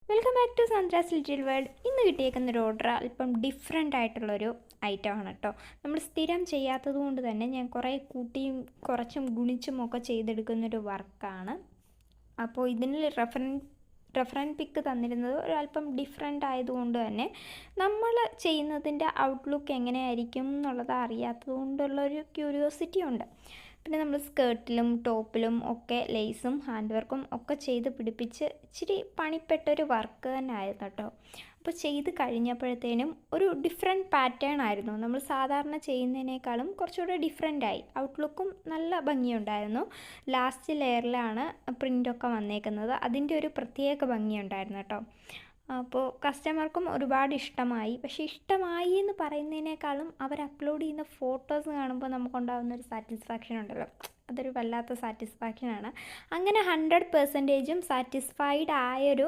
Welcome back to Sandra's little world. ഇന്ന് കിട്ടിയേക്കുന്നൊരു order അല്പം ഡിഫറെൻ്റ് ആയിട്ടുള്ളൊരു ഐറ്റമാണ് കേട്ടോ. നമ്മൾ സ്ഥിരം ചെയ്യാത്തത് കൊണ്ട് തന്നെ ഞാൻ കുറേ കൂട്ടിയും കുറച്ചും ഗുണിച്ചും ഒക്കെ ചെയ്തെടുക്കുന്നൊരു വർക്കാണ്. അപ്പോൾ ഇതിന് റെഫറൻസ് പിക്ക് തന്നിരുന്നത് ഒരല്പം ഡിഫറെൻ്റ് ആയതുകൊണ്ട് തന്നെ നമ്മൾ ചെയ്യുന്നതിൻ്റെ ഔട്ട്ലുക്ക് എങ്ങനെയായിരിക്കും എന്നുള്ളത് അറിയാത്തത് കൊണ്ടുള്ളൊരു ക്യൂരിയോസിറ്റി ഉണ്ട്. പിന്നെ നമ്മൾ സ്കേർട്ടിലും ടോപ്പിലും ഒക്കെ ലേസും ഹാൻഡ് വർക്കും ഒക്കെ ചെയ്ത് പിടിപ്പിച്ച് ഇച്ചിരി പണിപ്പെട്ടൊരു വർക്ക് തന്നെ ആയിരുന്നു കേട്ടോ. അപ്പോൾ ചെയ്ത് കഴിഞ്ഞപ്പോഴത്തേനും ഒരു ഡിഫറെൻറ്റ് പാറ്റേൺ ആയിരുന്നു. നമ്മൾ സാധാരണ ചെയ്യുന്നതിനേക്കാളും കുറച്ചുകൂടെ ഡിഫറെൻ്റായി. ഔട്ട്ലുക്കും നല്ല ഭംഗിയുണ്ടായിരുന്നു. ലാസ്റ്റ് ലെയറിലാണ് പ്രിൻ്റൊക്കെ വന്നേക്കുന്നത്. അതിൻ്റെ ഒരു പ്രത്യേക ഭംഗിയുണ്ടായിരുന്നു കേട്ടോ. അപ്പോൾ കസ്റ്റമർക്കും ഒരുപാട് ഇഷ്ടമായി. പക്ഷേ ഇഷ്ടമായി എന്ന് പറയുന്നതിനേക്കാളും അവർ അപ്ലോഡ് ചെയ്യുന്ന ഫോട്ടോസ് കാണുമ്പോൾ നമുക്കുണ്ടാകുന്നൊരു സാറ്റിസ്ഫാക്ഷൻ ഉണ്ടല്ലോ, അതൊരു വല്ലാത്ത സാറ്റിസ്ഫാക്ഷനാണ്. അങ്ങനെ 100% സാറ്റിസ്ഫൈഡ് ആയൊരു